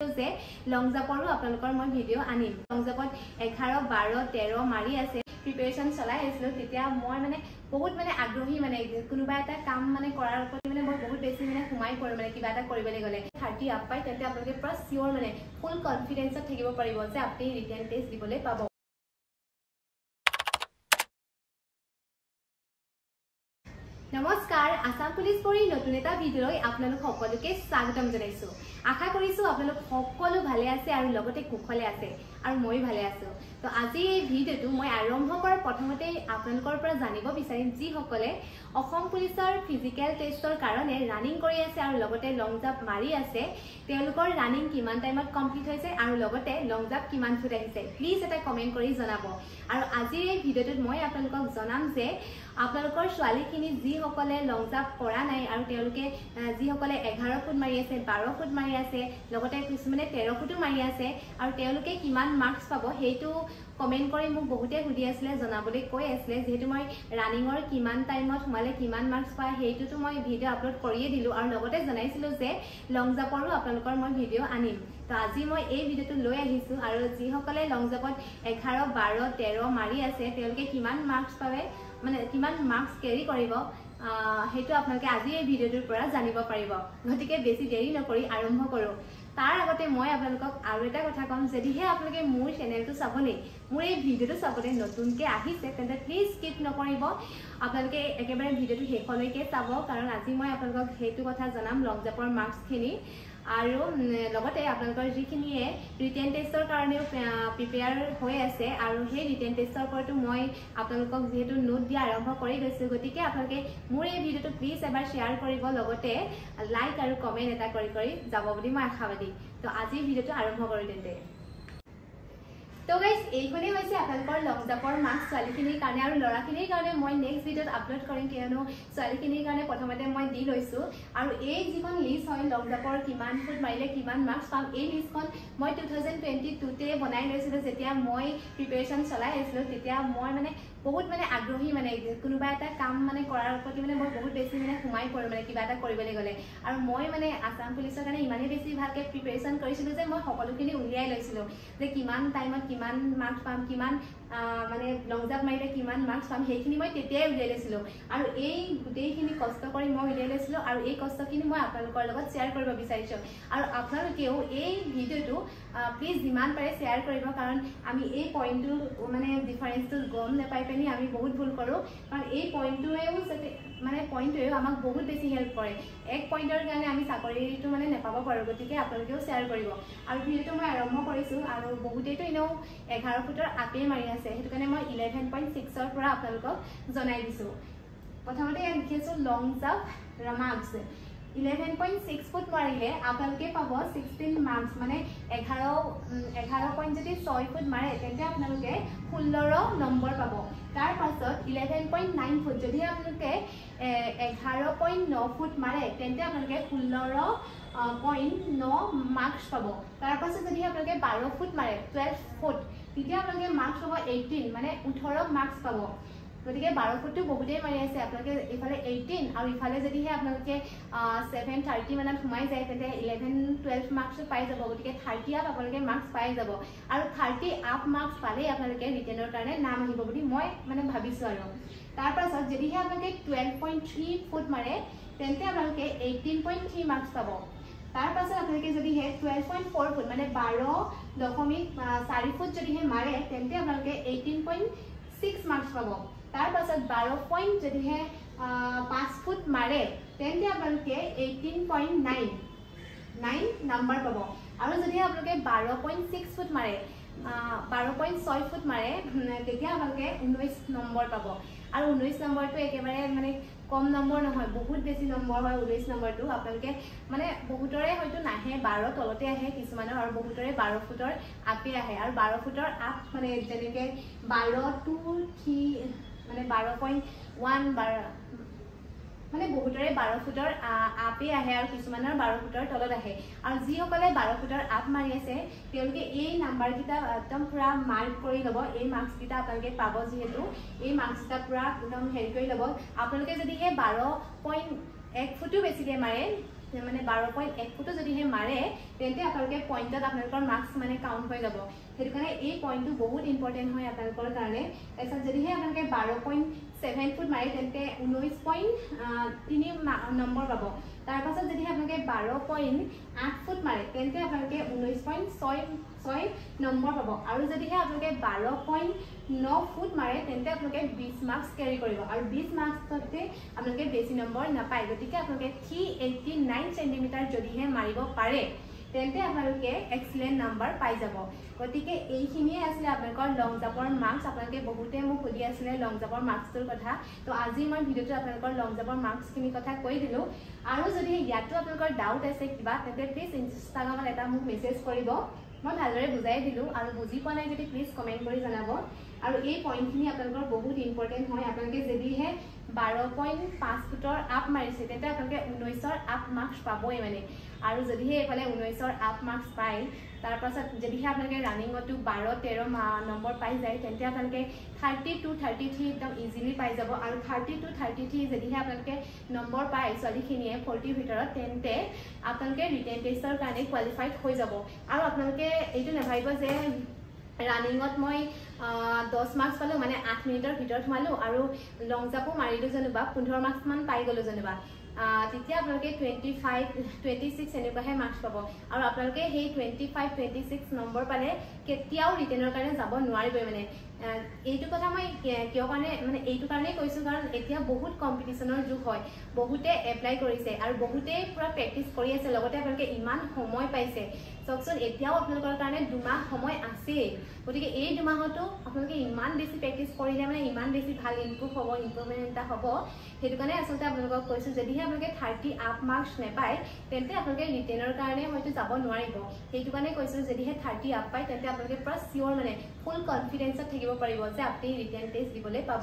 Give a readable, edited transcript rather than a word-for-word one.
যে লং জাপৰো আপোনালোকৰ মই ভিডিও আনিম লং জাপত 11 12 13 মাৰি আছে প্ৰিপাৰেচন চলাই আছিল তেতিয়া মই মানে বহুত মানে আগ্ৰহী মানে কোনোবা এটা কাম মানে কৰাৰ ওপৰত মানে মই বহুত বেছি মানে সোমাই পৰে মানে কিবা এটা কৰিবলৈ গলে 30 আপ পাই তেন্তে আপোনালোকে পুৰা সিওৰ মানে ফুল কনফিডেন্সত থাকিব পাৰিব যে আপুনি ৰিটেন টেষ্ট দিবলৈ পাব নমস্কাৰ আসাম পুলিচ পঢ়ি নতুন এটা ভিডিঅ'লৈ আপোনালোক সকলোকে স্বাগতম জনাইছো আশা কৰিছো আপোনালোক সকলো ভালে আছে আৰু লগতে কুশলে আছে আৰু মই ভালে আছো তো আজি এই ভিডিঅ'টো মই আৰম্ভ কৰাৰ প্ৰথমতে আপোনালোকৰ পৰা জানিব বিচাৰিম যি সকলে অসম পুলিচৰ ফিজিক্যাল টেষ্টৰ কাৰণে ৰানিং কৰি আছে আৰু লগতে লং জাম্প মাৰি আছে তেওঁলোকৰ ৰানিং কিমান টাইমত কমপ্লিট হৈছে আৰু লগতে লং জাম্প কিমান ফুট আহিছে প্লিজ এটা কমেন্ট কৰি জনাব আৰু আজি এই ভিডিঅ'টোত মই আপোনালোকক জনাম যে আপোনালোকৰ ছোৱালীখিনি যি সকলে লং জাম্প কৰা নাই আৰু তেওঁলোকে যি সকলে 11 ফুট মাৰি আছে 12 ফুট মাৰি আছে লগতে কিছুমানে 13 ফুটো মাৰি আছে আৰু তেওঁলোকে কিমান মাৰ্কস পাব হেতু কমেন্ট কৰি মোক বহুতে সুধি আছিল জনাবলৈ কৈ আছিল যেহেতু মই ৰানিংৰ কিমান টাইমত হমালে কিমান মাৰ্কস পায় হেতুটো মই ভিডিও আপলোড কৰিয়ে দিলো আৰু লগতে জনাইছিল যে লং জাম্পৰো আপোনালোকৰ মই ভিডিও আনিম তো আজি মই এই ভিডিওটো লৈ আহিছো আৰু যি সকলে লং জাম্পত 11 12 13 মাৰি আছে তেওঁলোকে কিমান মাৰ্কস পাবে মানে কিমান মাৰ্কস ক্যাৰি কৰিব হেতু আপোনালোকে আজি এই ভিডিওটোৰ পৰা জানিব পাৰিব গতিকে বেছি দেৰি নকৰি আৰম্ভ কৰো তাৰ আগতে মই আপোনালোকক আৰু এটা কথা কম যদিহে আপোনালোকে মোৰ চেনেলটো চাবলে মোৰ এই ভিডিওটো চাবলে নতুনকে আহিছে তেন্তে প্লিজ স্কিপ নকৰিব আপোনালোকে একেবাৰে ভিডিওটো শেষলৈকে চাব কাৰণ আজি মই আপোনালোকক হেতু কথা জনাম লং জাম্পৰ মাৰ্কসখিনি আৰু লগতে আপোনালোকৰ যিখিনিয়ে ৰিটেন টেষ্টৰ কাৰণেও প্ৰিপেয়াৰ হৈ আছে আৰু সেই ৰিটেন টেষ্টৰ ওপৰতো মই আপোনালোকক যেহেতু নোট দিয়া আৰম্ভ কৰি গৈছো গতিকে আপোনালোকে মোৰ এই ভিডিওটো প্লিজ এবাৰ শেয়াৰ কৰিব লগতে লাইক আৰু কমেন্ট এটা কৰি যাব বুলি মই আশাবাদী তো আজি ভিডিওটো আৰম্ভ কৰি তেন্তে তো গাইস এইখনে হৈছে আপোনালোকৰ লং জাম্পৰ মাৰ্কস ছোৱালীখিনিৰ কাৰণে আৰু লৰাখিনিৰ কাৰণে মই নেক্সট ভিডিওত আপলোড কৰিম কিয়নো ছোৱালীখিনিৰ কাৰণে প্ৰথমতে মই দি লৈছো আৰু এই যিখন লিষ্ট হয় লং জাম্পৰ কিমান ফুট মাৰিলে কিমান মাৰ্কস পাম এই লিষ্টখন মই 2022 তে বনাই লৈছিলো যেতিয়া মই প্ৰিপাৰেচন চলাই আছিল তেতিয়া মই মানে বহুত মানে আগ্ৰহী মানে কোনোবা এটা কাম মানে কৰাৰ ওপৰত মানে মই বহুত বেছি মানে সোমাই পৰে মানে কিবা এটা কৰিবলৈ গলে আৰু মই মানে আসাম পুলিচৰ কাৰণে ইমানে বেছি ভালকে প্ৰিপাৰেচন কৰিছিলো যে মই সকলোখিনি উলিয়াই লৈছিলো যে কিমান টাইমত কিমান মাৰ্কস পাম কিমান মানে লং জাম্প মাৰিলে কিমান মাৰ্কস পাম হেখিনি মই তেতিয়াই উলিয়াই লৈছিলো আৰু এই গোটেইখিনি কষ্ট কৰি মই উলিয়াই লৈছিলো আৰু এই কষ্টখিনি মই আপোনালোকৰ লগত শেয়াৰ কৰিব বিচাৰিছো আৰু আপোনালোকেও এই ভিডিওটো প্লিজ যিমান পাৰে শেয়াৰ কৰিব কাৰণ আমি এই পইণ্টটো মানে ডিফাৰেন্সটো গম নাপাই পেনি আমি বহুত ভুল কৰো কাৰণ এই পইণ্টটোৱেও মানে পইণ্টটোৱেও আমাক বহুত বেছি হেল্প কৰে এক পইণ্টৰ কাৰণে আমি চাকৰিটো মানে নেপাব পাৰো গতিকে আপোনালোকেও শেয়াৰ কৰিব আৰু ভিডিওটো মই আৰম্ভ কৰিছো আৰু বহুতেটো এনেও 11 ফুটৰ আপে মাৰি আছে হেতু কাৰণে মই 11.6 ৰ পৰা আপোনালোকক জনাই দিছো প্ৰথমতে ইয়াত লিখিছো লং জাম্প মাৰ্কস 11.6 ফুট মাৰিলে আপোনালোকে পাব 16 মাৰ্কস মানে 11.6 ফুট মাৰে তেন্তে আপোনালোকে 16 নম্বৰ পাব তাৰ পাছত 11.9 ফুট যদি আপোনালোকে 11.9 ফুট মাৰে তেন্তে আপোনালোকে 16.9 মাৰ্কস পাব তাৰ পাছত যদি আপোনালোকে 12 ফুট মাৰে 12 ফুট তেতিয়া আপোনালোকে মাৰ্কস পাব 18 মানে 18 মাৰ্কস পাব গতিকে 12 ফুটটো বহুতেই মাৰি আছে আপোনালোকে ইফালে 18 আৰু ইফালে যদিহে আপোনালোকে 7:30 মানত সোমাই যায় তেন্তে 11-12 মাৰ্কস পাই যাব গতিকে 30 আপ আপোনালোকে মাৰ্কস পাই যাব আৰু 30 আপ মাৰ্কস পালে আপোনালোকে ৰিটেনৰ কাৰণে নাম আহিব বুলি মই মানে ভাবিছো আৰু তাৰ পাছত যদিহে আপোনালোকে 12.3 ফুট মাৰে তেন্তে আপোনালোকে 18.3 মাৰ্কস পাব তাৰ পাছত আপোনালোকে যদিহে 12.4 ফুট মানে 12.4 ফুট যদিহে মাৰে তেন্তে আপোনালোকে 18.6 মাৰ্কস পাব তাৰ পাছত 12 পইণ্ট যদিহে 5 ফুট মাৰে তেন্তে আপোনালোকে 18.9 নম্বৰ পাব আৰু যদিহে আপোনালোকে 12.6 ফুট মাৰে 12.6 ফুট মাৰে তেতিয়া আপোনালোকে 19 নম্বৰ পাব আৰু 19 নম্বৰটো একেবাৰে মানে কম নম্বৰ নহয় বহুত বেছি নম্বৰ হয় 19 নম্বৰটো আপোনালোকে মানে বহুতৰে হয়তো নাহে 12 তলতে আহে কিছুমানৰ আৰু বহুতৰে 12 ফুটৰ আপে আহে আৰু 12 ফুটৰ আপ মানে যেনেকে 12 মানে 12.1 মানে বহুতৰে 12 ফুটৰ আপে আহে আৰু কিছুমানৰ 12 ফুটৰ তলত আহে আৰু যি সকলে 12 ফুটৰ আপ মাৰি আছে তেওঁলোকে এই নাম্বাৰ কিটা একদম পুৰা মাৰ্ক কৰি লব এই মাৰ্কস কিটা আপোনালোকে পাব যেহেতু এই মাৰ্কস কিটা পুৰা একদম হেৰি কৰি লব আপোনালোকে যদি হে 12.1 ফুটো বেছিকে মাৰে মানে 12.1 ফুটো যদিহে মাৰে তেন্তে আপোনালোকে পইণ্টত আপোনালোকৰ মাৰ্কছ মানে কাউণ্ট হৈ যাব সেইটো কাৰণে এই পইণ্টটো বহুত ইম্পৰ্টেণ্ট হয় আপোনালোকৰ কাৰণে তাৰপিছত যদিহে আপোনালোকে 12.7 ফুট মাৰে তেন্তে 19.3 নম্বৰ পাব তাৰপাছত যদিহে আপোনালোকে 12.8 ফুট মাৰে তেন্তে আপোনালোকে 19.6 নম্বৰ পাব আৰু যদিহে আপোনালোকে 12.9 ফুট মাৰে তেন্তে আপোনালোকে 20 মাৰ্কছ কেৰি কৰিব আৰু 20 মাৰ্কছতে আপোনালোকে বেছি নম্বৰ নাপায় গতিকে আপোনালোকে 389 সেন্টিমিটাৰ যদিহে মাৰিব পাৰে তেন্তে আপোনালোকে এক্সিলেন্ট নাম্বাৰ পাই যাব গতিকে এইখিনিয়ে আছিল আপোনালোকৰ লং জাম্পৰ মাৰ্কছ আপোনালোকে বহুতে মোক সুধি আছিলে লং জাম্পৰ মাৰ্কছটোৰ কথা তো আজি মই ভিডিঅ'টো আপোনালোকৰ লং জাম্পৰ মাৰ্কছখিনি কথা কৈ দিলোঁ আৰু যদি ইয়াতো আপোনালোকৰ ডাউট আছে কিবা তেন্তে প্লিজ ইনষ্টাগ্ৰামত এটা মোক মেছেজ কৰিব মই ভালদৰে বুজাই দিলোঁ আৰু বুজি পোৱা নাই যদি প্লিজ কমেণ্ট কৰি জনাব আৰু এই পইণ্টখিনি আপোনালোকৰ বহুত ইম্পৰ্টেণ্ট হয় আপোনালোকে যদিহে 12.5 ফুটৰ আপ মাৰিছে তেন্তে আপোনালোকে 19ৰ আপ মাৰ্কছ পাবই মানে আৰু যদিহে এইফালে 19ৰ আপ মাৰ্কছ পায় তাৰপাছত যদিহে আপোনালোকে ৰানিঙতো 12-13 নম্বৰ পাই যায় তেন্তে আপোনালোকে 30-33 একদম ইজিলি পাই যাব আৰু 30-33 যদিহে আপোনালোকে নম্বৰ পায় ছোৱালীখিনিয়ে 40ৰ ভিতৰত তেন্তে আপোনালোকে ৰিটেন টেষ্টৰ কাৰণে কোৱালিফাইড হৈ যাব আৰু আপোনালোকে এইটো নাভাবিব যে ৰানিঙত মই 10 মাৰ্কছ পালোঁ মানে 8 মিনিটৰ ভিতৰত সোমালোঁ আৰু লং জাম্পো মাৰিলোঁ যেনিবা 15 মাৰ্কছমান পাই গ'লোঁ যেনিবা তেতিয়া আপোনালোকে 25-26 এনেকুৱাহে মাৰ্কছ পাব আৰু আপোনালোকে সেই 25-26 নম্বৰ পালে কেতিয়াও ৰিটেনৰ কাৰণে যাব নোৱাৰিবই মানে এইটো কথা মই কিয় কাৰণে মানে এইটো কাৰণেই কৈছোঁ কাৰণ এতিয়া বহুত কম্পিটিশ্যনৰ যুগ হয় বহুতে এপ্লাই কৰিছে আৰু বহুতেই পুৰা প্ৰেক্টিছ কৰি আছে লগতে আপোনালোকে ইমান সময় পাইছে চাওকচোন এতিয়াও আপোনালোকৰ কাৰণে 2 মাহ সময় আছেই গতিকে এই 2 মাহতো আপোনালোকে ইমান বেছি প্ৰেক্টিছ কৰিলে মানে ইমান বেছি ভাল ইম্প্ৰুভমেণ্ট এটা হ'ব সেইটো কাৰণে আচলতে আপোনালোকক কৈছোঁ যদিহে আপোনালোকে 30 আপ মাৰ্কছ নাপায় তেন্তে আপোনালোকে ৰিটেনৰ কাৰণে হয়তো যাব নোৱাৰিব সেইটো কাৰণে কৈছোঁ যদিহে 30 আপ পায় তেন্তে আপোনালোকে পুৰা চিয়'ৰ মানে ফুল কনফিডেঞ্চত থাকিব পাৰিব যে আপুনি ৰিটেন টেষ্ট দিবলৈ পাব